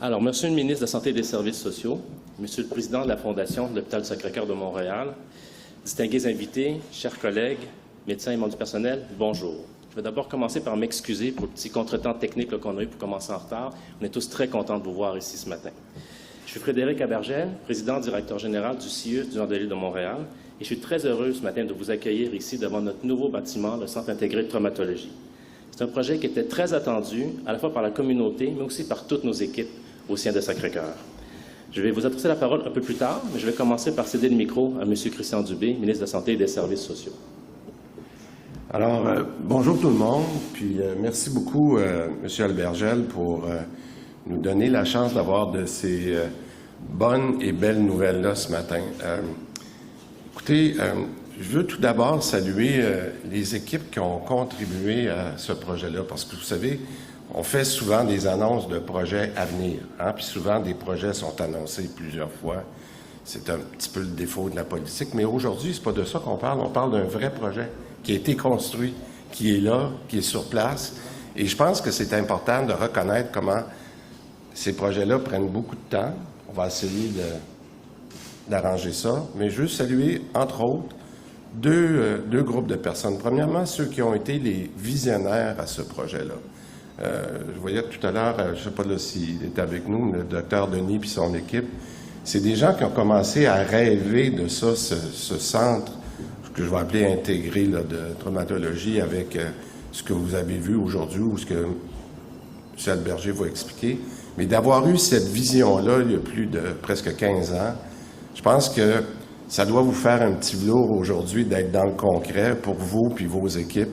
Alors, Monsieur le ministre de la Santé et des Services sociaux, Monsieur le Président de la Fondation de l'Hôpital Sacré-Cœur de Montréal, distingués invités, chers collègues, médecins et membres du personnel, bonjour. Je vais d'abord commencer par m'excuser pour le petit contretemps technique qu'on a eu pour commencer en retard. On est tous très contents de vous voir ici ce matin. Je suis Frédéric Abergel, président directeur général du CIUS du Nord de l'île de Montréal, et je suis très heureux ce matin de vous accueillir ici devant notre nouveau bâtiment, le Centre intégré de traumatologie. C'est un projet qui était très attendu, à la fois par la communauté, mais aussi par toutes nos équipes au sein de Sacré-Cœur. Je vais vous adresser la parole un peu plus tard, mais je vais commencer par céder le micro à M. Christian Dubé, ministre de la Santé et des Services sociaux. Alors, bonjour tout le monde, puis merci beaucoup, M. Albergel, pour nous donner la chance d'avoir de ces bonnes et belles nouvelles-là ce matin. Écoutez, je veux tout d'abord saluer les équipes qui ont contribué à ce projet-là, parce que vous savez, on fait souvent des annonces de projets à venir, hein, puis souvent des projets sont annoncés plusieurs fois. C'est un petit peu le défaut de la politique, mais aujourd'hui, c'est pas de ça qu'on parle. On parle d'un vrai projet qui a été construit, qui est là, qui est sur place. Et je pense que c'est important de reconnaître comment ces projets-là prennent beaucoup de temps. On va essayer d'arranger ça. Mais je veux saluer, entre autres, deux groupes de personnes. Premièrement, ceux qui ont été les visionnaires à ce projet-là. Je voyais tout à l'heure, je ne sais pas s'il est avec nous, le docteur Denis et son équipe. C'est des gens qui ont commencé à rêver de ça, ce centre, ce que je vais appeler intégré là, de traumatologie, avec ce que vous avez vu aujourd'hui ou ce que M. Alberger va expliquer. Mais d'avoir eu cette vision-là il y a plus de presque 15 ans, je pense que ça doit vous faire un petit velours aujourd'hui d'être dans le concret pour vous puis vos équipes.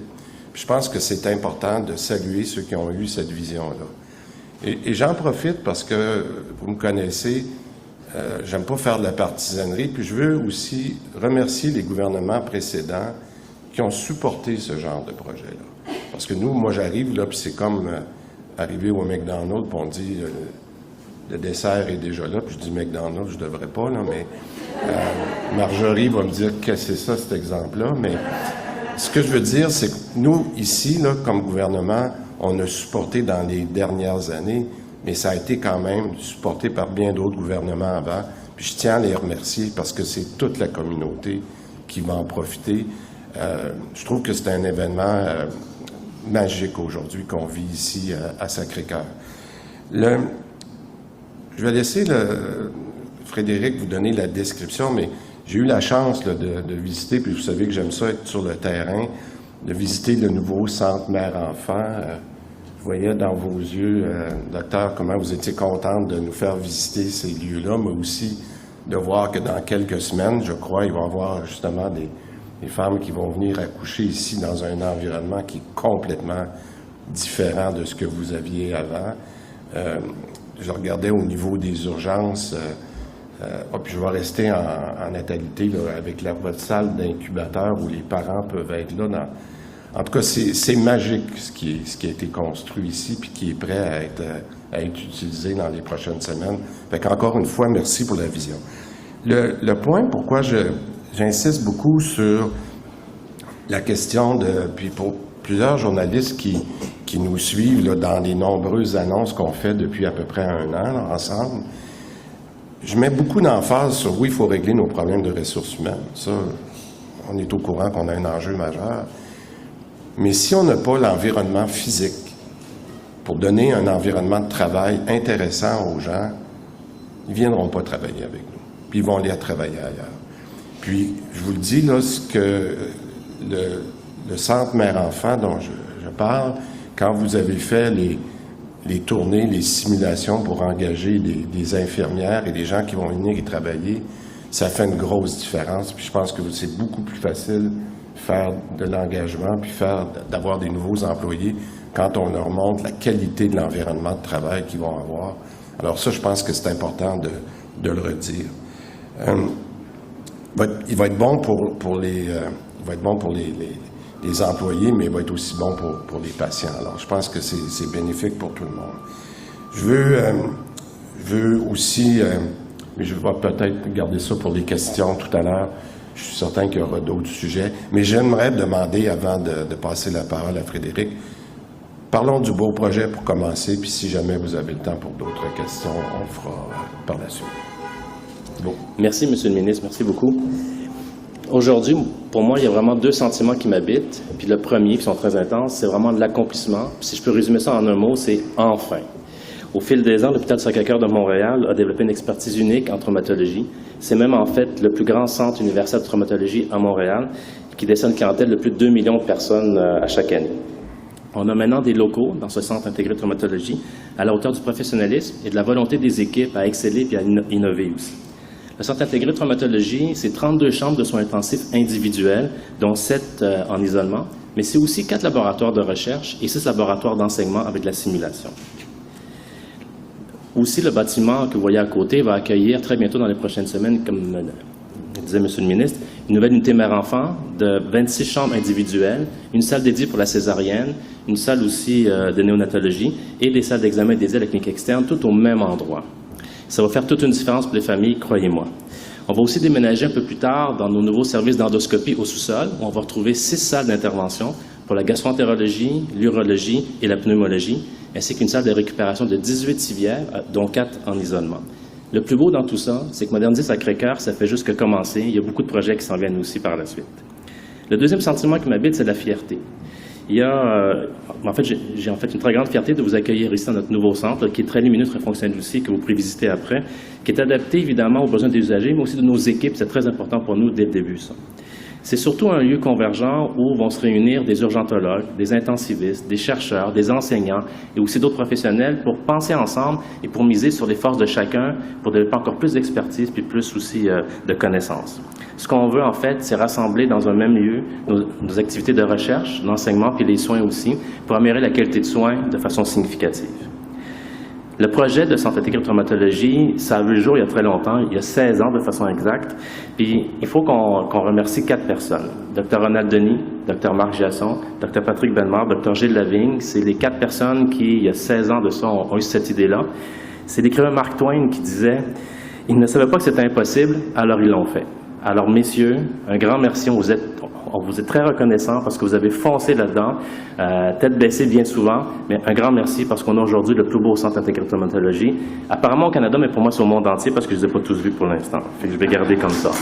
Puis je pense que c'est important de saluer ceux qui ont eu cette vision-là. Et j'en profite parce que, vous me connaissez, j'aime pas faire de la partisanerie, puis je veux aussi remercier les gouvernements précédents qui ont supporté ce genre de projet-là. Parce que nous, moi j'arrive là, puis c'est comme arriver au McDonald's, puis on dit le dessert est déjà là, puis je dis McDonald's, je devrais pas, là, mais Marjorie va me dire qu'est-ce que c'est ça, cet exemple-là, mais ce que je veux dire, c'est que nous, ici, là, comme gouvernement, on a supporté dans les dernières années, mais ça a été quand même supporté par bien d'autres gouvernements avant. Puis je tiens à les remercier parce que c'est toute la communauté qui va en profiter. Je trouve que c'est un événement magique aujourd'hui qu'on vit ici à Sacré-Cœur. Je vais laisser Frédéric vous donner la description, mais j'ai eu la chance là, de visiter, puis vous savez que j'aime ça être sur le terrain, de visiter le nouveau centre mère-enfant. Je voyais dans vos yeux, docteur, comment vous étiez contente de nous faire visiter ces lieux-là, mais aussi de voir que dans quelques semaines, je crois, il va y avoir justement des femmes qui vont venir accoucher ici dans un environnement qui est complètement différent de ce que vous aviez avant. Je regardais au niveau des urgences, puis je vais rester en natalité là, avec votre salle d'incubateur où les parents peuvent être là. En tout cas, c'est magique ce qui a été construit ici puis qui est prêt à être utilisé dans les prochaines semaines. Fait qu'encore une fois, merci pour la vision. Le point pourquoi j'insiste beaucoup sur la question puis pour plusieurs journalistes qui nous suivent là, dans les nombreuses annonces qu'on fait depuis à peu près 1 an là, ensemble, je mets beaucoup d'emphase sur oui, il faut régler nos problèmes de ressources humaines. Ça, on est au courant qu'on a un enjeu majeur. Mais si on n'a pas l'environnement physique pour donner un environnement de travail intéressant aux gens, ils ne viendront pas travailler avec nous. Puis ils vont aller travailler ailleurs. Puis, je vous le dis, là, ce que le centre mère-enfant dont je parle, quand vous avez fait les tournées, les simulations pour engager des infirmières et des gens qui vont venir y travailler, ça fait une grosse différence. Puis je pense que c'est beaucoup plus facile faire de l'engagement puis d'avoir des nouveaux employés quand on leur montre la qualité de l'environnement de travail qu'ils vont avoir. Alors ça, je pense que c'est important de le redire. Il va être bon pour les employés, mais il va être aussi bon pour les patients. Alors, je pense que c'est bénéfique pour tout le monde. Je veux aussi, mais je vais peut-être garder ça pour les questions tout à l'heure. Je suis certain qu'il y aura d'autres sujets. Mais j'aimerais demander, avant de passer la parole à Frédéric, parlons du beau projet pour commencer, puis si jamais vous avez le temps pour d'autres questions, on le fera par la suite. Bon. Merci, Monsieur le ministre. Merci beaucoup. Aujourd'hui, pour moi, il y a vraiment deux sentiments qui m'habitent. Puis le premier, qui sont très intenses, c'est vraiment de l'accomplissement. Puis si je peux résumer ça en un mot, c'est « enfin ». Au fil des ans, l'hôpital Sacré-Cœur de Montréal a développé une expertise unique en traumatologie. C'est même en fait le plus grand centre universel de traumatologie à Montréal qui dessine une clientèle de plus de 2 millions de personnes à chaque année. On a maintenant des locaux dans ce centre intégré de traumatologie à la hauteur du professionnalisme et de la volonté des équipes à exceller et à innover aussi. Le centre intégré de traumatologie, c'est 32 chambres de soins intensifs individuelles, dont 7 en isolement, mais c'est aussi 4 laboratoires de recherche et 6 laboratoires d'enseignement avec la simulation. Aussi, le bâtiment que vous voyez à côté va accueillir très bientôt dans les prochaines semaines, comme disait M. le ministre, une nouvelle unité mère-enfant de 26 chambres individuelles, une salle dédiée pour la césarienne, une salle aussi de néonatologie et des salles d'examen dédiées à la clinique externe, tout au même endroit. Ça va faire toute une différence pour les familles, croyez-moi. On va aussi déménager un peu plus tard dans nos nouveaux services d'endoscopie au sous-sol, où on va retrouver 6 salles d'intervention pour la gastroentérologie, l'urologie et la pneumologie, ainsi qu'une salle de récupération de 18 civières, dont 4 en isolement. Le plus beau dans tout ça, c'est que moderniser Sacré-Cœur, ça fait juste que commencer. Il y a beaucoup de projets qui s'en viennent aussi par la suite. Le deuxième sentiment qui m'habite, c'est la fierté. Il y a, j'ai en fait une très grande fierté de vous accueillir ici dans notre nouveau centre, qui est très lumineux, très fonctionnel aussi, que vous pourrez visiter après, qui est adapté évidemment aux besoins des usagers, mais aussi de nos équipes. C'est très important pour nous dès le début, ça. C'est surtout un lieu convergent où vont se réunir des urgentologues, des intensivistes, des chercheurs, des enseignants et aussi d'autres professionnels pour penser ensemble et pour miser sur les forces de chacun pour développer encore plus d'expertise puis plus aussi de connaissances. Ce qu'on veut, en fait, c'est rassembler dans un même lieu nos activités de recherche, d'enseignement puis les soins aussi pour améliorer la qualité de soins de façon significative. Le projet de centre intégré de traumatologie, ça a vu le jour il y a très longtemps, il y a 16 ans de façon exacte. Puis il faut qu'on remercie 4 personnes. Dr Ronald Denis, Dr Marc Giasson, Dr Patrick Bellemare, Dr Gilles Lavigne. C'est les 4 personnes qui, il y a 16 ans de ça, ont eu cette idée-là. C'est l'écrivain Mark Twain qui disait « Ils ne savaient pas que c'était impossible, alors ils l'ont fait ». Alors, messieurs, un grand merci. On vous est très reconnaissant parce que vous avez foncé là-dedans, tête baissée bien souvent, mais un grand merci parce qu'on a aujourd'hui le plus beau centre intégré de traumatologie. Apparemment au Canada, mais pour moi, c'est au monde entier parce que je ne les ai pas tous vus pour l'instant. Fait que je vais garder comme ça.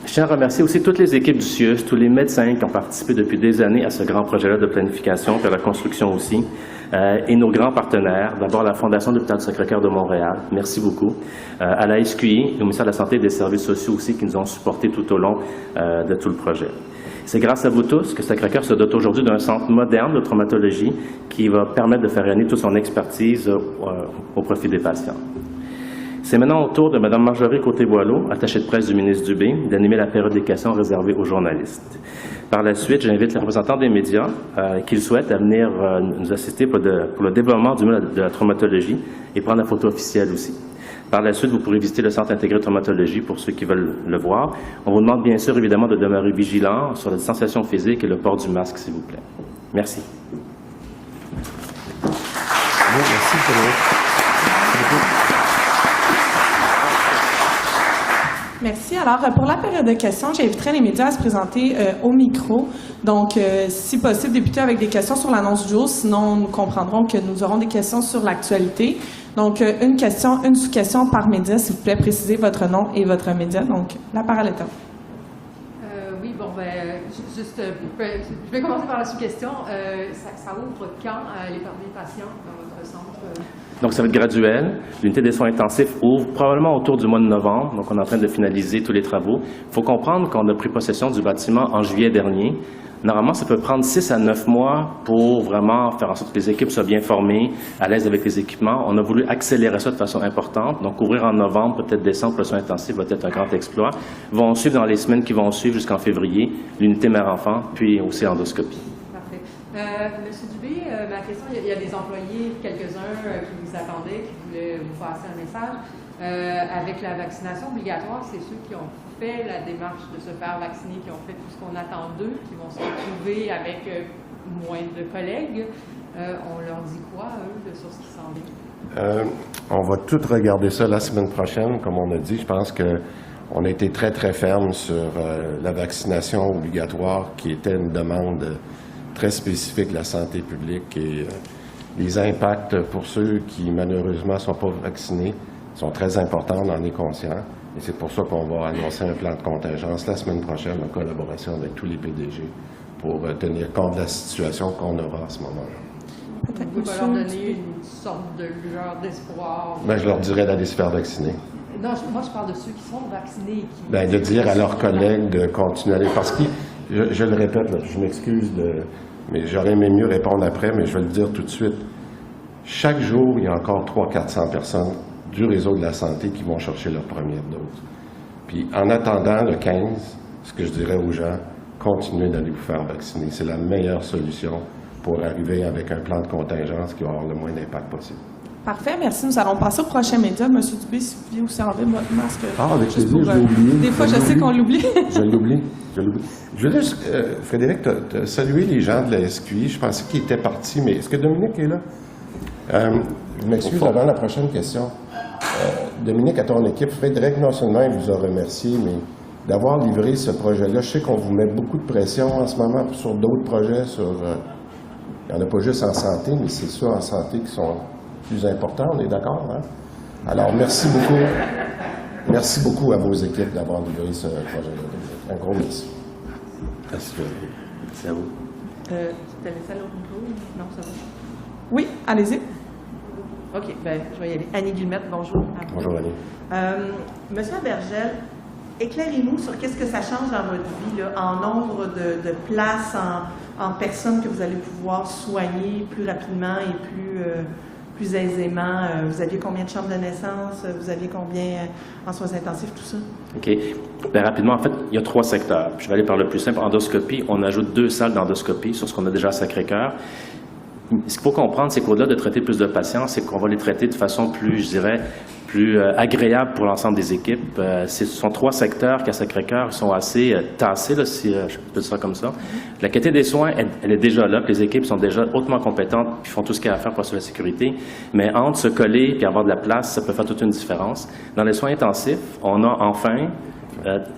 Je tiens à remercier aussi toutes les équipes du CIUS, tous les médecins qui ont participé depuis des années à ce grand projet-là de planification, puis à la construction aussi, et nos grands partenaires, d'abord la Fondation de l'Hôpital Sacré-Cœur de Montréal, merci beaucoup, à la SQI et au ministère de la Santé et des Services sociaux aussi qui nous ont supportés tout au long de tout le projet. C'est grâce à vous tous que Sacré-Cœur se dote aujourd'hui d'un centre moderne de traumatologie qui va permettre de faire rayonner toute son expertise au profit des patients. C'est maintenant au tour de Mme Marjorie Côté-Boileau, attachée de presse du ministre Dubé, d'animer la période des questions réservée aux journalistes. Par la suite, j'invite les représentants des médias qui le souhaitent à venir nous assister pour le développement du monde de la traumatologie et prendre la photo officielle aussi. Par la suite, vous pourrez visiter le centre intégré de traumatologie pour ceux qui veulent le voir. On vous demande bien sûr évidemment de demeurer vigilant sur la distanciation physique et le port du masque, s'il vous plaît. Merci. Merci, Merci. Alors, pour la période de questions, j'inviterai les médias à se présenter au micro. Donc, si possible, débuter avec des questions sur l'annonce du jour. Sinon, nous comprendrons que nous aurons des questions sur l'actualité. Donc, une question, une sous-question par média. S'il vous plaît, précisez votre nom et votre média. Donc, la parole est à vous. Oui, bon, je vais commencer par la sous-question. Ça ouvre quand les patients dans votre centre? Donc, ça va être graduel. L'unité des soins intensifs ouvre probablement autour du mois de novembre. Donc, on est en train de finaliser tous les travaux. Il faut comprendre qu'on a pris possession du bâtiment en juillet dernier. Normalement, ça peut prendre 6 à 9 mois pour vraiment faire en sorte que les équipes soient bien formées, à l'aise avec les équipements. On a voulu accélérer ça de façon importante. Donc, ouvrir en novembre, peut-être décembre, le soin intensif va être un grand exploit. Vont suivre dans les semaines qui vont suivre jusqu'en février l'unité mère-enfant, puis aussi endoscopie. Parfait. Monsieur Dubé, ma question, il y a des employés, quelques-uns qui vous attendaient, qui voulaient vous passer un message. Avec la vaccination obligatoire, c'est ceux qui ont fait la démarche de se faire vacciner, qui ont fait tout ce qu'on attend d'eux, qui vont se retrouver avec moins de collègues. On leur dit quoi, eux, sur ce qui s'en vient? On va tout regarder ça la semaine prochaine, comme on a dit. Je pense que On a été très, très ferme sur la vaccination obligatoire, qui était une demande très spécifique de la santé publique. Et les impacts pour ceux qui, malheureusement, ne sont pas vaccinés sont très importants, on en est conscient. Et c'est pour ça qu'on va annoncer un plan de contingence la semaine prochaine en collaboration avec tous les PDG pour tenir compte de la situation qu'on aura à ce moment-là. Vous pouvez leur donner une sorte de lueur d'espoir. Ben, je leur dirais d'aller se faire vacciner. Non, moi, je parle de ceux qui sont vaccinés. De dire à leurs collègues de continuer à aller. Parce que, je le répète, là, je m'excuse, mais j'aurais aimé mieux répondre après, mais je vais le dire tout de suite. Chaque jour, il y a encore 300-400 personnes du réseau de la santé qui vont chercher leur première dose. Puis, en attendant le 15, ce que je dirais aux gens, continuez d'aller vous faire vacciner. C'est la meilleure solution pour arriver avec un plan de contingence qui va avoir le moins d'impact possible. Parfait, merci. Nous allons passer au prochain média. Monsieur Dubé, si vous pouviez aussi enlever votre masque. Ah, avec juste plaisir, je l'ai oublié. Des fois, je sais qu'on l'oublie. Je l'oublie. Je veux juste, Frédéric, saluer les gens de la SQI. Je pensais qu'ils étaient partis, mais est-ce que Dominique est là? Je m'excuse avant la prochaine question. Dominique, à ton équipe, Frédéric, non seulement il vous a remercié, mais d'avoir livré ce projet-là. Je sais qu'on vous met beaucoup de pression en ce moment sur d'autres projets. Il n'y en a pas juste en santé, mais c'est ceux en santé qui sont plus importants, on est d'accord, hein? Alors, merci beaucoup. Merci beaucoup à vos équipes d'avoir livré ce projet-là. Un gros merci. Merci. Merci à vous. Tu t'as laissé à l'autre micro? Non, ça va. Oui, allez-y. OK, ben, je vais y aller. Annie Guillemette, bonjour. Bonjour, Annie. Monsieur Bergel, éclairez-nous sur qu'est-ce que ça change dans votre vie, là, en nombre de places, en personnes que vous allez pouvoir soigner plus rapidement et plus aisément. Vous aviez combien de chambres de naissance? Vous aviez combien en soins intensifs, tout ça? OK. Bien, rapidement, en fait, il y a 3 secteurs. Je vais aller par le plus simple. Endoscopie, on ajoute 2 salles d'endoscopie sur ce qu'on a déjà à Sacré-Cœur. Ce qu'il faut comprendre, c'est qu'au-delà de traiter plus de patients, c'est qu'on va les traiter de façon plus, je dirais, plus agréable pour l'ensemble des équipes. Ce sont 3 secteurs qu'à Sacré-Cœur sont assez tassés, là, si je peux dire ça comme ça. La qualité des soins, elle est déjà là, puis les équipes sont déjà hautement compétentes, puis font tout ce qu'il y a à faire pour assurer la sécurité. Mais entre se coller et avoir de la place, ça peut faire toute une différence. Dans les soins intensifs, on a enfin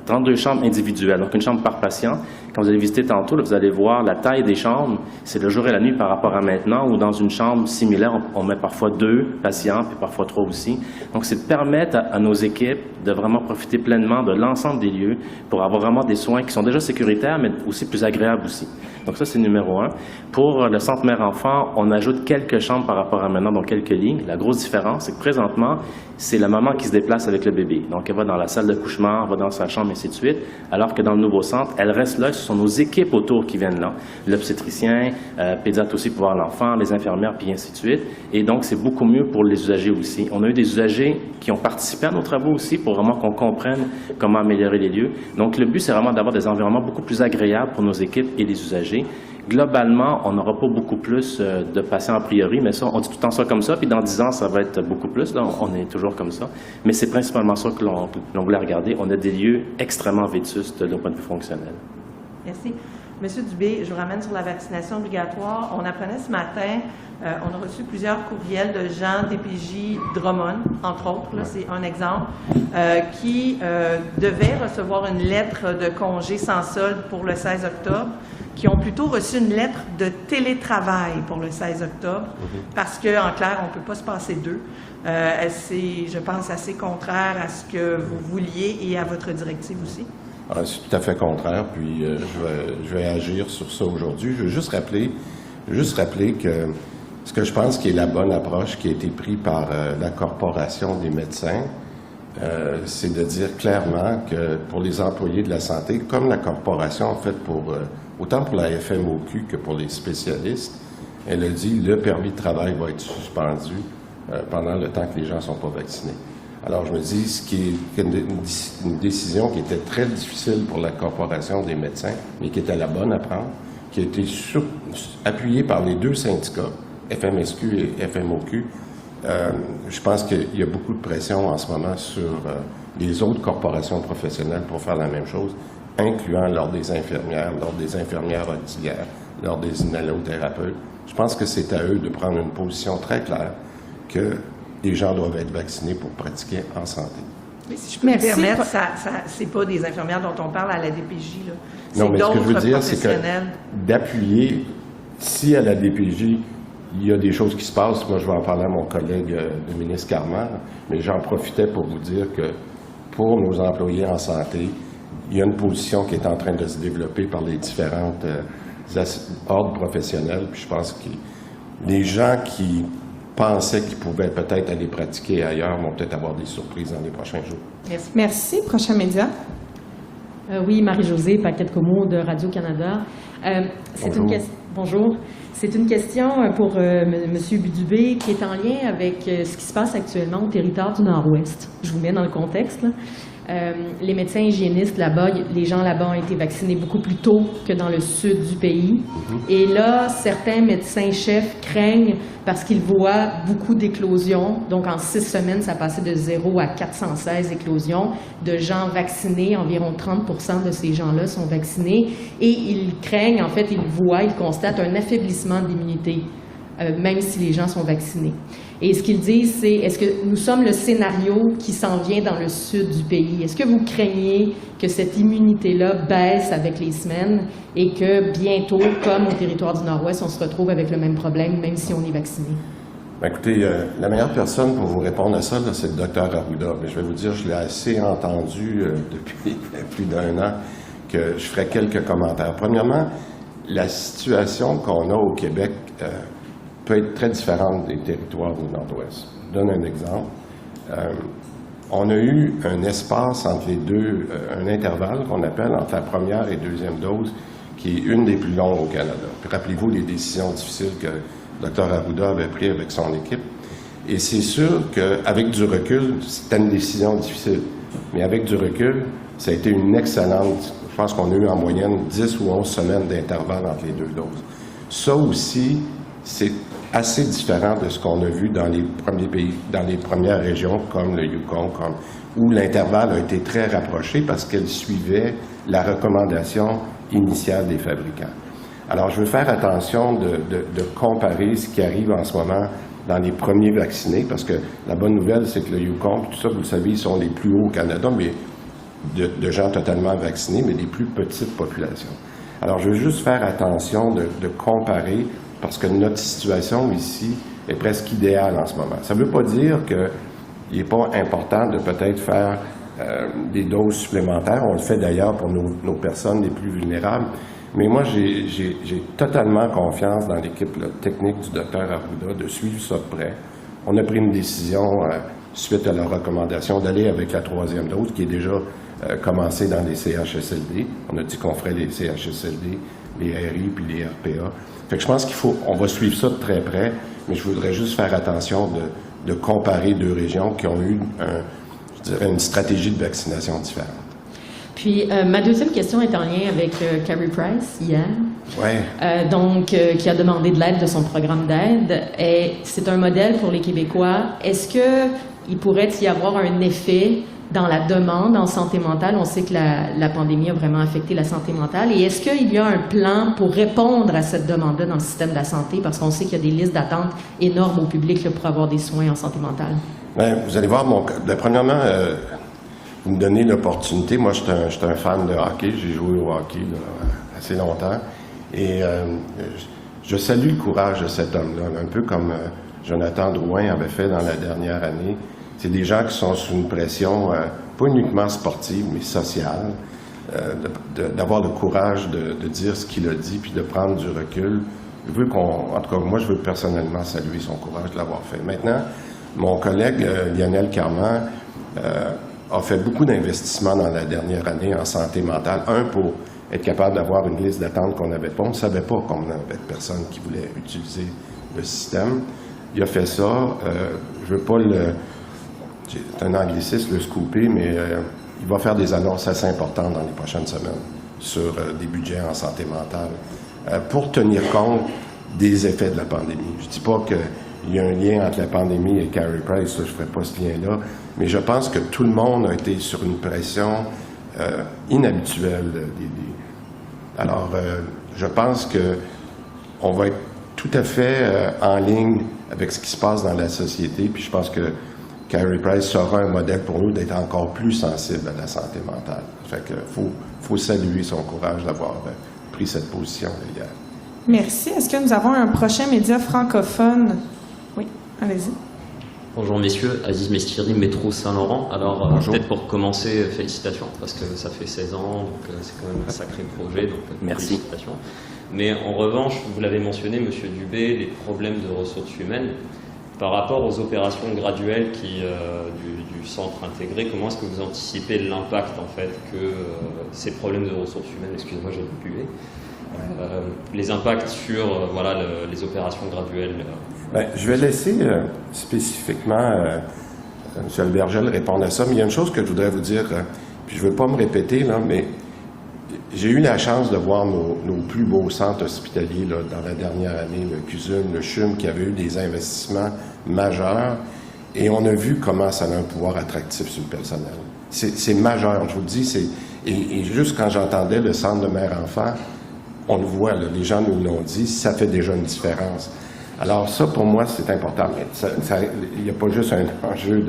32 chambres individuelles, donc une chambre par patient. Quand vous allez visiter tantôt, là, vous allez voir la taille des chambres, c'est le jour et la nuit par rapport à maintenant, où dans une chambre similaire, on met parfois 2 patients, puis parfois 3 aussi. Donc, c'est de permettre à nos équipes de vraiment profiter pleinement de l'ensemble des lieux pour avoir vraiment des soins qui sont déjà sécuritaires, mais aussi plus agréables aussi. Donc ça, c'est numéro 1. Pour le centre mère-enfant, on ajoute quelques chambres par rapport à maintenant, donc quelques lits. La grosse différence, c'est que présentement, c'est la maman qui se déplace avec le bébé. Donc, elle va dans la salle d'accouchement, va dans sa chambre, et ainsi de suite. Alors que dans le nouveau centre, elle reste là. Ce sont nos équipes autour qui viennent là. L'obstétricien, pédiatre aussi pour voir l'enfant, les infirmières, puis ainsi de suite. Et donc, c'est beaucoup mieux pour les usagers aussi. On a eu des usagers qui ont participé à nos travaux aussi pour vraiment qu'on comprenne comment améliorer les lieux. Donc, le but, c'est vraiment d'avoir des environnements beaucoup plus agréables pour nos équipes et les usagers. Globalement, on n'aura pas beaucoup plus de patients a priori, mais ça, on dit tout le temps ça comme ça, puis dans 10 ans, ça va être beaucoup plus. Là, on est toujours comme ça. Mais c'est principalement ça que l'on voulait regarder. On a des lieux extrêmement vétustes d'un point de vue fonctionnel. Merci. Monsieur Dubé, je vous ramène sur la vaccination obligatoire. On apprenait ce matin, on a reçu plusieurs courriels de gens DPJ Drummond, entre autres, là, c'est un exemple, qui devaient recevoir une lettre de congé sans solde pour le 16 octobre, qui ont plutôt reçu une lettre de télétravail pour le 16 octobre, parce qu'en clair, on ne peut pas se passer d'eux. C'est, je pense, assez contraire à ce que vous vouliez et à votre directive aussi. C'est tout à fait contraire, puis je vais agir sur ça aujourd'hui. Je veux juste rappeler que ce que je pense qui est la bonne approche qui a été prise par la Corporation des médecins, c'est de dire clairement que pour les employés de la santé, comme la Corporation en fait autant pour la FMOQ que pour les spécialistes, elle a dit le permis de travail va être suspendu pendant le temps que les gens ne sont pas vaccinés. Alors, je me dis, ce qui est une décision qui était très difficile pour la Corporation des médecins, mais qui était la bonne à prendre, qui a été appuyée par les 2 syndicats, FMSQ et FMOQ. Je pense qu'il y a beaucoup de pression en ce moment sur les autres corporations professionnelles pour faire la même chose, incluant l'Ordre des infirmières, l'Ordre des infirmières auxiliaires, l'Ordre des inhalothérapeutes. Je pense que c'est à eux de prendre une position très claire que les gens doivent être vaccinés pour pratiquer en santé. Mais si je peux me Merci. permettre, c'est pas des infirmières dont on parle à la DPJ, là. Non, mais ce que je veux d'autres dire, c'est que professionnels. d'appuyer, si à la DPJ, il y a des choses qui se passent, moi je vais en parler à mon collègue le ministre Carman, mais j'en profitais pour vous dire que pour nos employés en santé, il y a une position qui est en train de se développer par les différentes ordres professionnels, puis je pense que les gens qui pensaient qu'ils pouvaient peut-être aller pratiquer ailleurs vont peut-être avoir des surprises dans les prochains jours. Merci. Merci. Prochain média. Oui, Marie-Josée Paquette-Comeau de Radio-Canada. Bonjour. Bonjour. C'est une question pour M. Dubé qui est en lien avec ce qui se passe actuellement au territoire du Nord-Ouest. Je vous mets dans le contexte, là. Les médecins hygiénistes là-bas, les gens là-bas ont été vaccinés beaucoup plus tôt que dans le sud du pays. Et là, certains médecins-chefs craignent parce qu'ils voient beaucoup d'éclosions. Donc, en 6 semaines, ça passait de 0 à 416 éclosions de gens vaccinés. Environ 30% de ces gens-là sont vaccinés. Et ils craignent, en fait, ils constatent un affaiblissement de l'immunité, même si les gens sont vaccinés. Et ce qu'ils disent, c'est, est-ce que nous sommes le scénario qui s'en vient dans le sud du pays? Est-ce que vous craignez que cette immunité-là baisse avec les semaines et que bientôt, comme au territoire du Nord-Ouest, on se retrouve avec le même problème, même si on est vacciné? Ben, écoutez, la meilleure personne pour vous répondre à ça, là, c'est le docteur Arruda. Mais je vais vous dire, je l'ai assez entendu depuis plus d'1 an que je ferai quelques commentaires. Premièrement, la situation qu'on a au Québec peut être très différente des territoires du Nord-Ouest. Je donne un exemple. On a eu un espace entre les deux, un intervalle qu'on appelle entre la première et deuxième dose, qui est une des plus longues au Canada. Puis rappelez-vous les décisions difficiles que le Dr Arruda avait prises avec son équipe. Et c'est sûr qu'avec du recul, c'était une décision difficile. Mais avec du recul, ça a été une excellente... Je pense qu'on a eu en moyenne 10 ou 11 semaines d'intervalle entre les deux doses. Ça aussi, c'est assez différent de ce qu'on a vu dans les premiers pays, dans les premières régions comme le Yukon, où l'intervalle a été très rapproché parce qu'elle suivait la recommandation initiale des fabricants. Alors, je veux faire attention de comparer ce qui arrive en ce moment dans les premiers vaccinés, parce que la bonne nouvelle, c'est que le Yukon, tout ça, vous le savez, ils sont les plus hauts au Canada, mais de gens totalement vaccinés, mais des plus petites populations. Alors, je veux juste faire attention de comparer, parce que notre situation ici est presque idéale en ce moment. Ça ne veut pas dire qu'il n'est pas important de peut-être faire des doses supplémentaires. On le fait d'ailleurs pour nos personnes les plus vulnérables. Mais moi, j'ai totalement confiance dans l'équipe technique du Dr Arruda de suivre ça de près. On a pris une décision suite à la recommandation d'aller avec la 3e dose qui est déjà commencée dans les CHSLD. On a dit qu'on ferait les CHSLD, les RI puis les RPA. Fait que je pense on va suivre ça de très près, mais je voudrais juste faire attention de comparer deux régions qui ont eu, je dirais, une stratégie de vaccination différente. Puis, ma deuxième question est en lien avec Carey Price, hier. Ouais. Qui a demandé de l'aide de son programme d'aide. Et c'est un modèle pour les Québécois. Est-ce qu'il pourrait y avoir un effet dans la demande en santé mentale? On sait que la pandémie a vraiment affecté la santé mentale. Et est-ce qu'il y a un plan pour répondre à cette demande-là dans le système de la santé? Parce qu'on sait qu'il y a des listes d'attente énormes au public là, pour avoir des soins en santé mentale. Bien, vous allez voir, premièrement, vous me donnez l'opportunité. Moi, je suis un fan de hockey. J'ai joué au hockey là, assez longtemps. Et je salue le courage de cet homme-là, un peu comme Jonathan Drouin avait fait dans la dernière année. C'est des gens qui sont sous une pression, pas uniquement sportive, mais sociale, d'avoir le courage de dire ce qu'il a dit, puis de prendre du recul. En tout cas, moi, je veux personnellement saluer son courage de l'avoir fait. Maintenant, mon collègue Lionel Carman a fait beaucoup d'investissements dans la dernière année en santé mentale. Un, pour être capable d'avoir une liste d'attente qu'on n'avait pas. On ne savait pas qu'on avait de personnes qui voulaient utiliser le système. Il a fait ça. Je veux pas c'est un anglicisme, le scooper, mais il va faire des annonces assez importantes dans les prochaines semaines sur des budgets en santé mentale pour tenir compte des effets de la pandémie. Je ne dis pas qu'il y a un lien entre la pandémie et Carey Price, ça, je ne ferai pas ce lien-là, mais je pense que tout le monde a été sur une pression inhabituelle. Alors, je pense qu'on va être tout à fait en ligne avec ce qui se passe dans la société, puis je pense que Carey Price sera un modèle pour nous d'être encore plus sensible à la santé mentale. Fait que faut saluer son courage d'avoir pris cette position hier. Merci. Est-ce que nous avons un prochain média francophone? Oui, allez-y. Bonjour messieurs, Aziz Mestiri, Métro Saint-Laurent. Alors peut-être pour commencer, félicitations, parce que ça fait 16 ans, donc c'est quand même un sacré projet, donc merci. Félicitations. Mais en revanche, vous l'avez mentionné, Monsieur Dubé, les problèmes de ressources humaines. Par rapport aux opérations graduelles du centre intégré, comment est-ce que vous anticipez l'impact en fait que ces problèmes de ressources humaines, excusez-moi j'ai bué, les impacts sur les opérations graduelles? Je vais laisser spécifiquement M. Albergel répondre à ça, mais il y a une chose que je voudrais vous dire, puis je ne veux pas me répéter, là, mais j'ai eu la chance de voir nos plus beaux centres hospitaliers là, dans la dernière année, le CUSUM, le CHUM, qui avaient eu des investissements majeurs, et on a vu comment ça a un pouvoir attractif sur le personnel. C'est majeur, je vous le dis, et juste quand j'entendais le centre de mère-enfant, on le voit, là, les gens nous l'ont dit, ça fait déjà une différence. Alors ça, pour moi, c'est important. Il n'y a pas juste un enjeu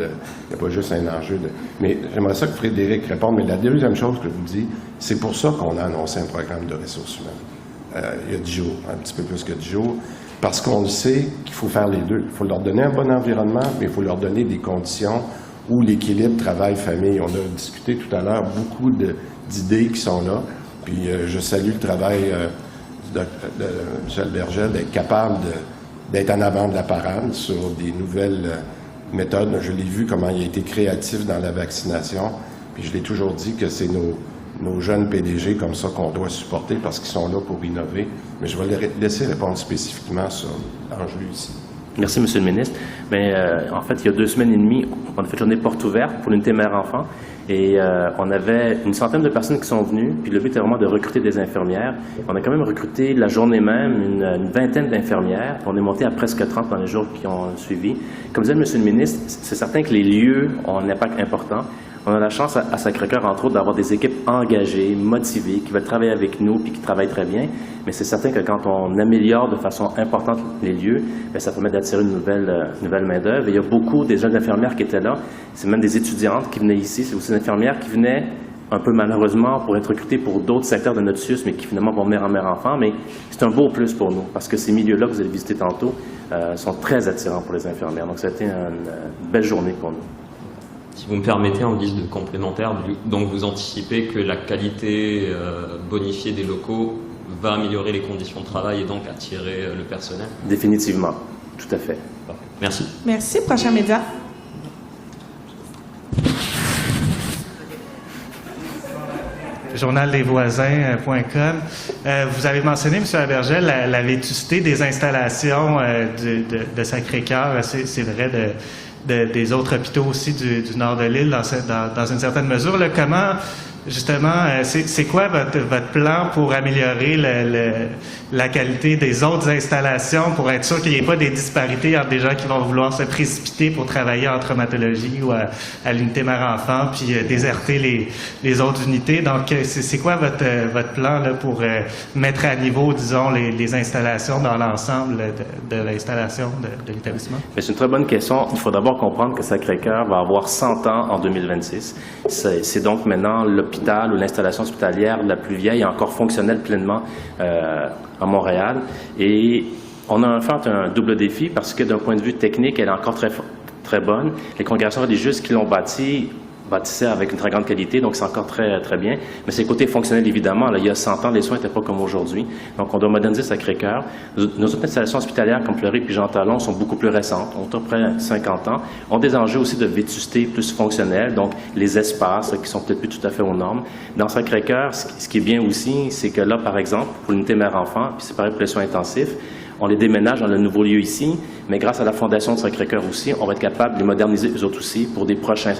mais j'aimerais ça que Frédéric réponde. Mais la deuxième chose que je vous dis, c'est pour ça qu'on a annoncé un programme de ressources humaines. Il y a 10 jours, un petit peu plus que 10 jours, parce qu'on le sait qu'il faut faire les deux. Il faut leur donner un bon environnement, mais il faut leur donner des conditions où l'équilibre travail-famille. On a discuté tout à l'heure beaucoup d'idées qui sont là. Puis je salue le travail de M. Albergel d'être capable d'être en avant de la parade sur des nouvelles méthodes. Je l'ai vu comment il a été créatif dans la vaccination. Puis je l'ai toujours dit que c'est nos jeunes PDG comme ça qu'on doit supporter parce qu'ils sont là pour innover. Mais je vais les laisser répondre spécifiquement sur l'enjeu ici. Merci, M. le ministre. En fait, il y a 2 semaines et demie, on a fait une journée porte ouverte pour l'unité mère-enfant. Et on avait une centaine de personnes qui sont venues, puis le but était vraiment de recruter des infirmières. On a quand même recruté la journée même une vingtaine d'infirmières. On est monté à presque 30 dans les jours qui ont suivi. Comme disait M. le ministre, c'est certain que les lieux ont un impact important. On a la chance à Sacré-Cœur, entre autres, d'avoir des équipes engagées, motivées, qui veulent travailler avec nous puis qui travaillent très bien. Mais c'est certain que quand on améliore de façon importante les lieux, ça permet d'attirer une nouvelle main-d'œuvre. Il y a beaucoup des jeunes infirmières qui étaient là. C'est même des étudiantes qui venaient ici. C'est aussi des infirmières qui venaient un peu malheureusement pour être recrutées pour d'autres secteurs de notre SUS, mais qui finalement vont venir en mère-enfant. Mais c'est un beau plus pour nous parce que ces milieux-là que vous avez visités tantôt sont très attirants pour les infirmières. Donc ça a été une belle journée pour nous. Si vous me permettez, en guise de complémentaire, donc vous anticipez que la qualité bonifiée des locaux va améliorer les conditions de travail et donc attirer le personnel? Définitivement, tout à fait. Parfait. Merci. Merci. Prochain média. journaldesvoisins.com. Vous avez mentionné, M. Albergel, la vétusté des installations de Sacré-Cœur. C'est vrai des autres hôpitaux aussi du nord de l'île, dans une certaine mesure. Là, comment, justement, c'est quoi votre plan pour améliorer la qualité des autres installations, pour être sûr qu'il n'y ait pas des disparités entre des gens qui vont vouloir se précipiter pour travailler en traumatologie ou à l'unité mère-enfant, puis déserter les autres unités? Donc, c'est quoi votre plan là, pour mettre à niveau, disons, les installations dans l'ensemble de l'installation de l'établissement? C'est une très bonne question. Il faut d'abord comprendre que Sacré-Cœur va avoir 100 ans en 2026. C'est donc maintenant l'hôpital ou l'installation hospitalière la plus vieille et encore fonctionnelle pleinement à Montréal. Et on a fait un double défi parce que d'un point de vue technique, elle est encore très, très bonne. Les congrégations religieuses qui l'ont bâtissaient avec une très grande qualité, donc c'est encore très, très bien. Mais c'est le côté fonctionnel, évidemment. Là, il y a 100 ans, les soins n'étaient pas comme aujourd'hui. Donc, on doit moderniser Sacré-Cœur. Nos autres installations hospitalières, comme Fleury puis Jean Talon, sont beaucoup plus récentes, ont à peu près 50 ans, ont des enjeux aussi de vétusté plus fonctionnels, donc les espaces qui sont peut-être plus tout à fait aux normes. Dans Sacré-Cœur, ce qui est bien aussi, c'est que là, par exemple, pour l'unité mère-enfant, puis c'est pareil pour les soins intensifs, on les déménage dans le nouveau lieu ici, mais grâce à la Fondation de Sacré-Cœur aussi, on va être capable de les moderniser eux autres aussi pour des prochains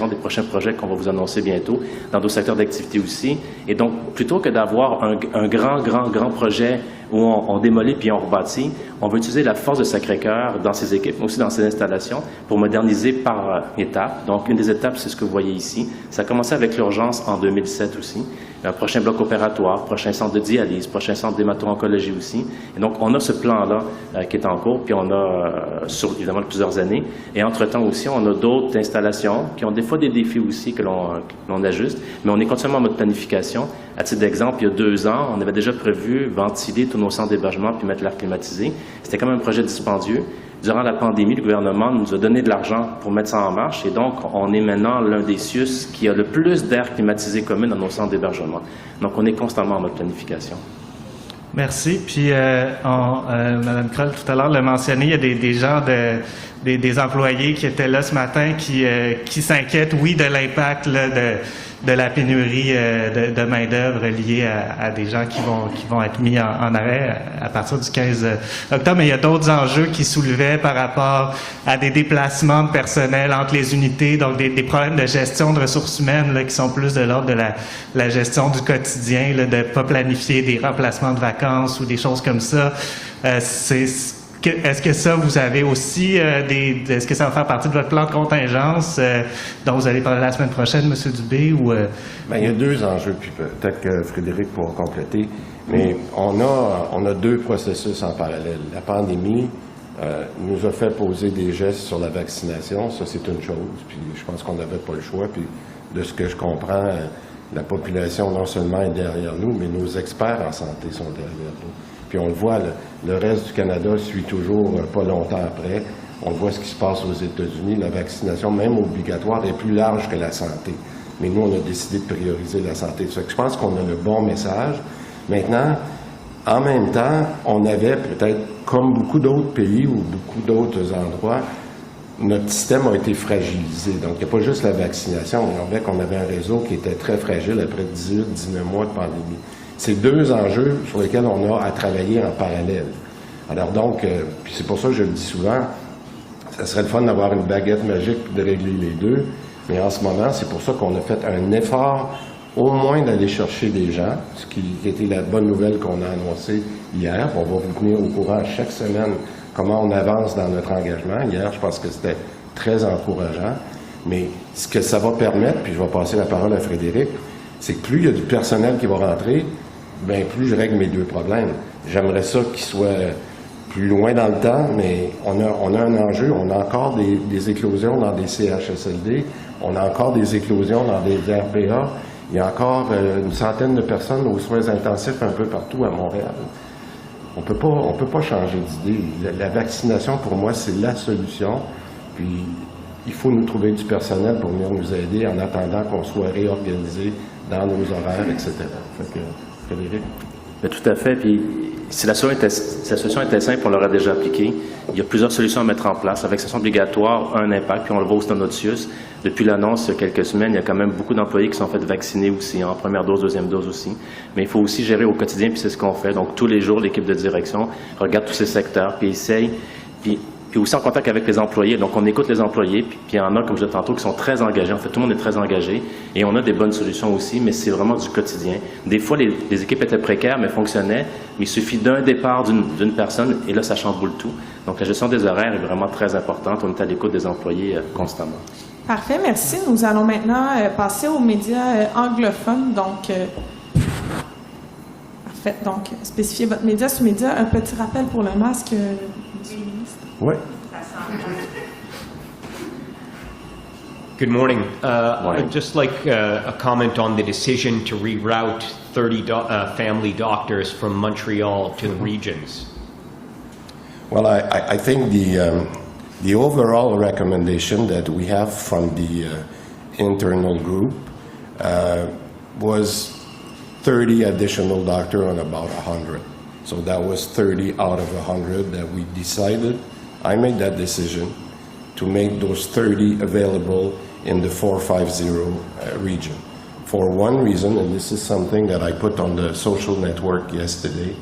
projets qu'on va vous annoncer bientôt, dans d'autres secteurs d'activité aussi. Et donc, plutôt que d'avoir un grand projet où on démolit puis on rebâtit, on va utiliser la force de Sacré-Cœur dans ses équipes, mais aussi dans ses installations, pour moderniser par étapes. Donc, une des étapes, c'est ce que vous voyez ici. Ça a commencé avec l'urgence en 2007 aussi. un prochain bloc opératoire, prochain centre de dialyse, prochain centre d'hémato-oncologie aussi. Et donc, on a ce plan-là qui est en cours, puis on a sur évidemment plusieurs années. Et entre-temps aussi, on a d'autres installations qui ont des fois des défis aussi que l'on ajuste, mais on est continuellement en mode planification. À titre d'exemple, il y a 2 ans, on avait déjà prévu ventiler tous nos centres d'hébergement puis mettre l'air climatisé. C'était quand même un projet dispendieux. Durant la pandémie, le gouvernement nous a donné de l'argent pour mettre ça en marche et donc on est maintenant l'un des CIUS qui a le plus d'air climatisé commun dans nos centres d'hébergement. Donc on est constamment en mode planification. Merci. Puis, Mme Kroll, tout à l'heure, l'a mentionné, il y a des gens, des employés qui étaient là ce matin qui s'inquiètent, oui, de l'impact là, de la pénurie de main-d'œuvre liée à des gens qui vont être mis en arrêt à partir du 15 octobre. Mais il y a d'autres enjeux qui soulevaient par rapport à des déplacements de personnel entre les unités, donc des problèmes de gestion de ressources humaines là, qui sont plus de l'ordre de la gestion du quotidien, là, de ne pas planifier des remplacements de vacances ou des choses comme ça. Est-ce que ça, vous avez aussi est-ce que ça va faire partie de votre plan de contingence dont vous allez parler la semaine prochaine, M. Dubé? Ou, Bien, il y a 2 enjeux, puis peut-être que Frédéric pourra compléter, mais on a 2 processus en parallèle. La pandémie nous a fait poser des gestes sur la vaccination, ça c'est une chose, puis je pense qu'on n'avait pas le choix, puis de ce que je comprends, la population non seulement est derrière nous, mais nos experts en santé sont derrière nous. Puis on le voit, le reste du Canada suit toujours pas longtemps après. On voit ce qui se passe aux États-Unis. La vaccination, même obligatoire, est plus large que la santé. Mais nous, on a décidé de prioriser la santé. Ça fait que je pense qu'on a le bon message. Maintenant, en même temps, on avait peut-être, comme beaucoup d'autres pays ou beaucoup d'autres endroits, notre système a été fragilisé. Donc, il n'y a pas juste la vaccination. On voit qu'on avait un réseau qui était très fragile après 18-19 mois de pandémie. C'est 2 enjeux sur lesquels on a à travailler en parallèle. Alors donc, puis c'est pour ça que je le dis souvent, ça serait le fun d'avoir une baguette magique et de régler les 2, mais en ce moment, c'est pour ça qu'on a fait un effort au moins d'aller chercher des gens, ce qui était la bonne nouvelle qu'on a annoncée hier. On va vous tenir au courant chaque semaine comment on avance dans notre engagement. Hier, je pense que c'était très encourageant, mais ce que ça va permettre, puis je vais passer la parole à Frédéric, c'est que plus il y a du personnel qui va rentrer, bien plus je règle mes 2 problèmes. J'aimerais ça qu'ils soient plus loin dans le temps, mais on a un enjeu. On a encore des éclosions dans des CHSLD, on a encore des éclosions dans des RPA, il y a encore une centaine de personnes aux soins intensifs un peu partout à Montréal. On peut pas changer d'idée. La vaccination, pour moi, c'est la solution. Puis, il faut nous trouver du personnel pour venir nous aider en attendant qu'on soit réorganisé dans nos horaires, etc. Fait que, Frédéric? Bien, tout à fait. Puis, si la solution était simple, on l'aurait déjà appliquée. Il y a plusieurs solutions à mettre en place. La vaccination obligatoire a un impact, puis on le voit aussi dans notre CIUS. Depuis l'annonce, il y a quelques semaines, il y a quand même beaucoup d'employés qui sont fait vacciner aussi, en première dose, deuxième dose aussi. Mais il faut aussi gérer au quotidien, puis c'est ce qu'on fait. Donc, tous les jours, l'équipe de direction regarde tous ces secteurs, puis essaye, puis aussi en contact avec les employés. Donc, on écoute les employés, puis il y en a, comme je disais tantôt, qui sont très engagés. En fait, tout le monde est très engagé. Et on a des bonnes solutions aussi, mais c'est vraiment du quotidien. Des fois, les équipes étaient précaires, mais fonctionnaient. Mais il suffit d'un départ d'une personne, et là, ça chamboule tout. Donc, la gestion des horaires est vraiment très importante. On est à l'écoute des employés constamment. Parfait, merci. Nous allons maintenant passer aux médias anglophones. Donc, parfait. Donc, spécifiez votre média sous média. Un petit rappel pour le masque, Monsieur le ministre. Oui. Good morning. I'd just like a comment on the decision to reroute 30 family doctors from Montreal to the regions. Well, I think the overall recommendation that we have from the internal group was 30 additional doctors on about 100. So that was 30 out of 100 that we decided. I made that decision to make those 30 available in the 450 region. For one reason, and this is something that I put on the social network yesterday,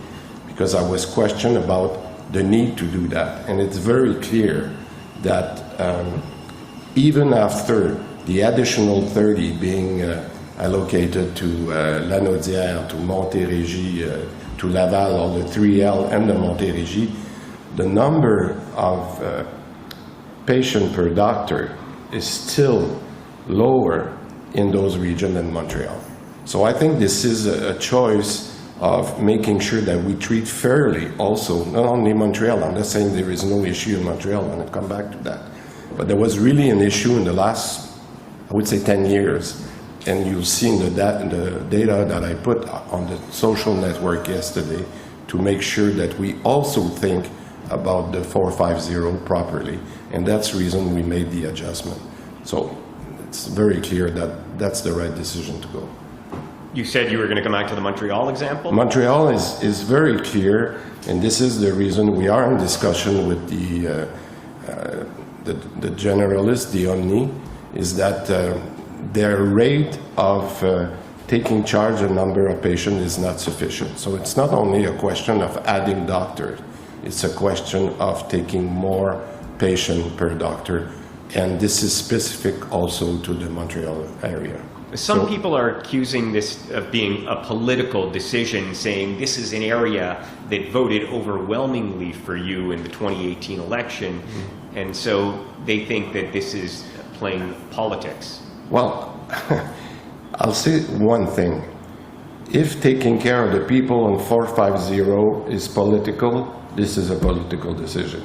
because I was questioned about the need to do that. And it's very clear that even after the additional 30 being allocated to Lanaudière, to Montérégie, to Laval, all the 3L and the Montérégie, the number of patient per doctor is still lower in those regions than Montreal. So I think this is a choice of making sure that we treat fairly also, not only Montreal. I'm not saying there is no issue in Montreal, and I'll come back to that. But there was really an issue in the last, I would say, 10 years. And you'll see in the data that I put on the social network yesterday to make sure that we also think about the 450 properly. And that's the reason we made the adjustment. So it's very clear that that's the right decision to go. You said you were going to come back to the Montreal example? Montreal is very clear, and this is the reason we are in discussion with the generalist, the Omni, is that their rate of taking charge of number of patients is not sufficient. So it's not only a question of adding doctors, it's a question of taking more patients per doctor, and this is specific also to the Montreal area. Some people are accusing this of being a political decision, saying this is an area that voted overwhelmingly for you in the 2018 election, and so they think that this is playing politics. Well, I'll say one thing. If taking care of the people on 450 is political, this is a political decision.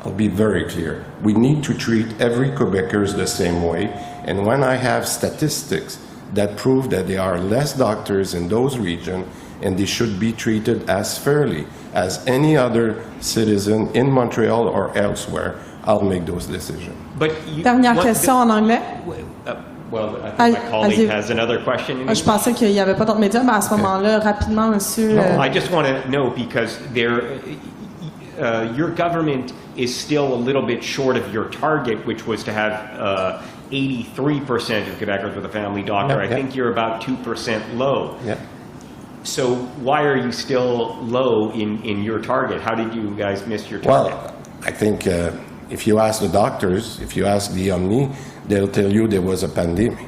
I'll be very clear. We need to treat every Quebecers the same way, and when I have statistics that prove that there are less doctors in those regions and they should be treated as fairly as any other citizen in Montreal or elsewhere, I'll make those decisions. Dernière question en anglais. Well, I think my colleague has another question. Je pensais qu'il n'y avait pas d'autres médias, mais à ce moment-là, rapidement, monsieur. I just want to know because your government is still a little bit short of your target, which was to have 83% of Quebecers with a family doctor. I think you're about 2% low. Yeah. So why are you still low in your target? How did you guys miss your target? Well, I think if you ask the doctors, if you ask the Omni, they'll tell you there was a pandemic.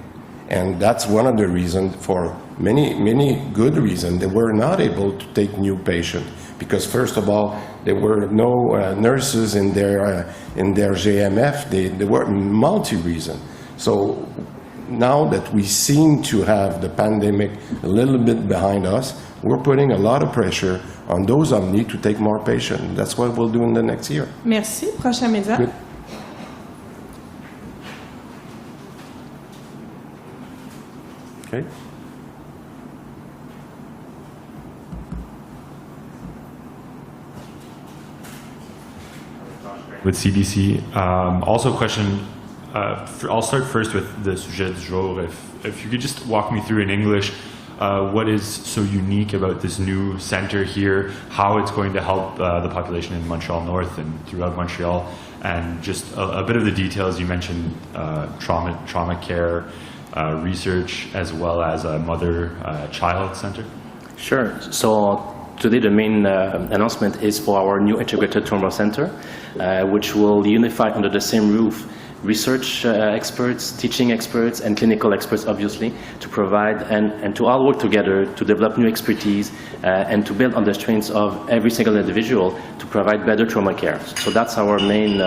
And that's one of the reasons, for many good reasons, they were not able to take new patients. Because first of all, there were no nurses in their GMF. There were multi-reasons. So now that we seem to have the pandemic a little bit behind us, we're putting a lot of pressure on those Omni to take more patients. That's what we'll do in the next year. Merci. Prochain média. Good. Okay. With CBC. Also a question, I'll start first with the sujet du jour. If you could just walk me through in English what is so unique about this new center here, how it's going to help the population in Montreal North and throughout Montreal, and just a bit of the details. You mentioned trauma care, research, as well as a mother-child center. Sure. So today the main announcement is for our new integrated trauma center, which will unify under the same roof research experts, teaching experts, and clinical experts, obviously, to provide and to all work together to develop new expertise and to build on the strengths of every single individual to provide better trauma care. So that's our main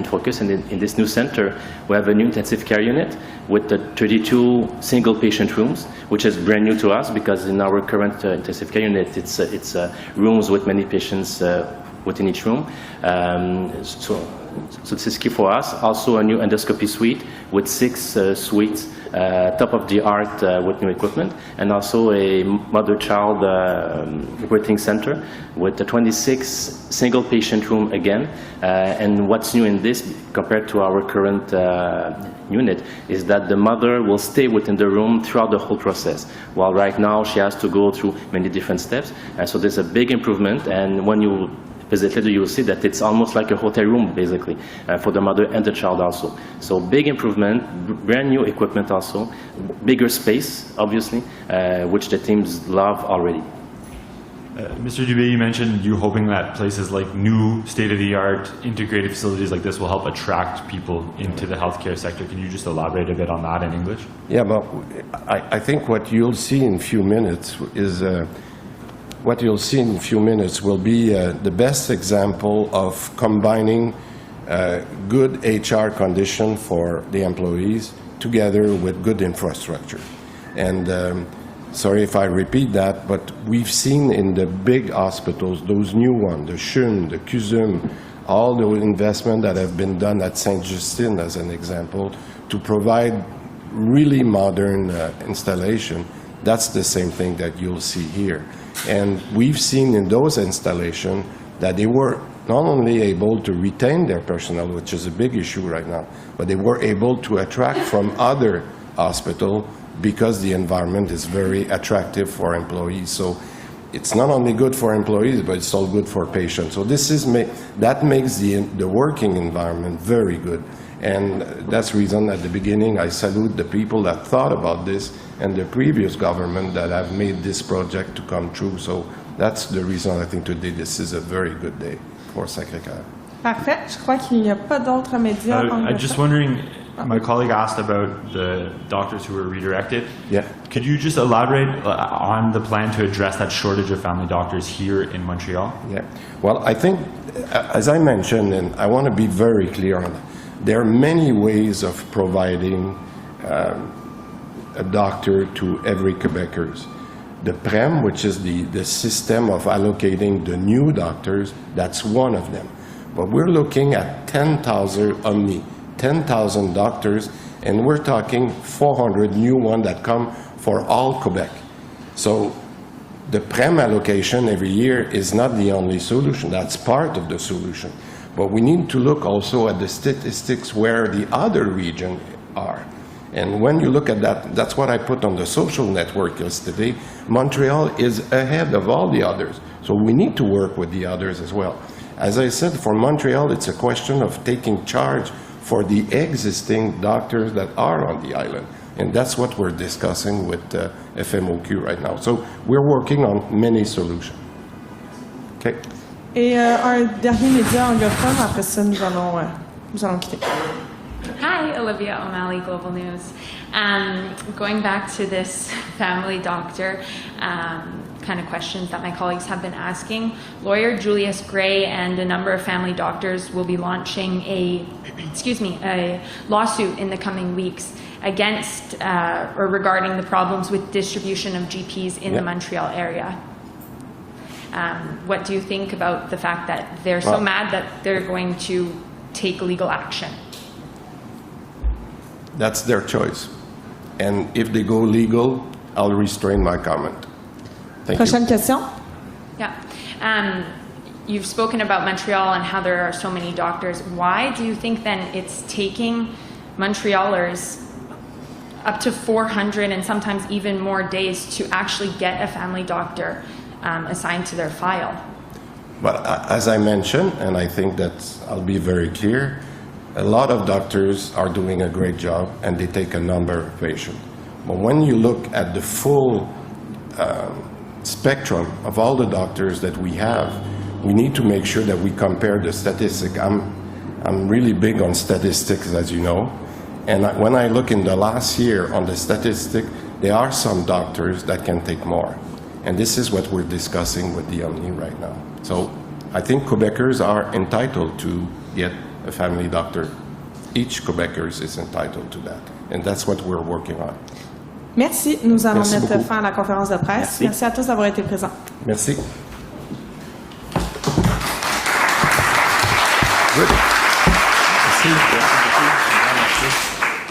focus. And in this new center, we have a new intensive care unit with the 32 single patient rooms, which is brand new to us because in our current intensive care unit, it's rooms with many patients within each room. So this is key for us. Also a new endoscopy suite with 6 suites, top of the art with new equipment, and also a mother-child operating center with the 26 single patient room again. And what's new in this compared to our current unit is that the mother will stay within the room throughout the whole process, while right now she has to go through many different steps. And so there's a big improvement, and when you visit later, you will see that it's almost like a hotel room, basically, for the mother and the child also. So big improvement, brand new equipment also, bigger space, obviously, which the teams love already. Mr. Dubé, you mentioned you hoping that places like new state-of-the-art integrated facilities like this will help attract people into the healthcare sector. Can you just elaborate a bit on that in English? Yeah, but I think what you'll see in a few minutes is what you'll see in a few minutes will be the best example of combining good HR condition for the employees together with good infrastructure. And sorry if I repeat that, but we've seen in the big hospitals, those new ones, the CHUM, the CUSUM, all the investment that have been done at Saint-Justine, as an example, to provide really modern installation. That's the same thing that you'll see here. And we've seen in those installations that they were not only able to retain their personnel, which is a big issue right now, but they were able to attract from other hospitals because the environment is very attractive for employees. So it's not only good for employees, but it's all good for patients. So this is that makes the working environment very good. And that's the reason at the beginning I salute the people that thought about this and the previous government that have made this project to come true. So that's the reason I think today this is a very good day for Sacré-Cœur. Parfait. Je crois qu'il n'y a pas d'autres médias. I'm just wondering, my colleague asked about the doctors who were redirected. Yeah. Could you just elaborate on the plan to address that shortage of family doctors here in Montreal? Yeah. Well, I think, as I mentioned, and I want to be very clear on that, there are many ways of providing a doctor to every Quebecers. The PREM, which is the system of allocating the new doctors, that's one of them. But we're looking at 10,000 Omni, 10,000 doctors, and we're talking 400 new ones that come for all Quebec. So the PREM allocation every year is not the only solution. That's part of the solution. But we need to look also at the statistics where the other regions are. And when you look at that, that's what I put on the social network yesterday. Montreal is ahead of all the others. So we need to work with the others as well. As I said, for Montreal, it's a question of taking charge for the existing doctors that are on the island. And that's what we're discussing with FMOQ right now. So we're working on many solutions. Okay. Et un dernier média anglophone, après ça, nous allons quitter. Hi, Olivia O'Malley, Global News. Going back to this family doctor kind of questions that my colleagues have been asking, lawyer Julius Gray and a number of family doctors will be launching a lawsuit in the coming weeks against or regarding the problems with distribution of GPs in the Montreal area. What do you think about the fact that they're so mad that they're going to take legal action? That's their choice. And if they go legal, I'll restrain my comment. Thank Prochaine you. question. Yeah. You've spoken about Montreal and how there are so many doctors. Why do you think then it's taking Montrealers up to 400 and sometimes even more days to actually get a family doctor assigned to their file? But as I mentioned, and I think that I'll be very clear, a lot of doctors are doing a great job and they take a number of patients. But when you look at the full spectrum of all the doctors that we have, we need to make sure that we compare the statistics. I'm really big on statistics, as you know. And when I look in the last year on the statistic, there are some doctors that can take more. And this is what we're discussing with the Omni right now. So I think Quebecers are entitled to get a family doctor. Each Quebecer is entitled to that. And that's what we're working on. Merci. Nous allons Merci mettre beaucoup. fin à la conférence de presse. Merci. Merci à tous d'avoir été présents. Merci.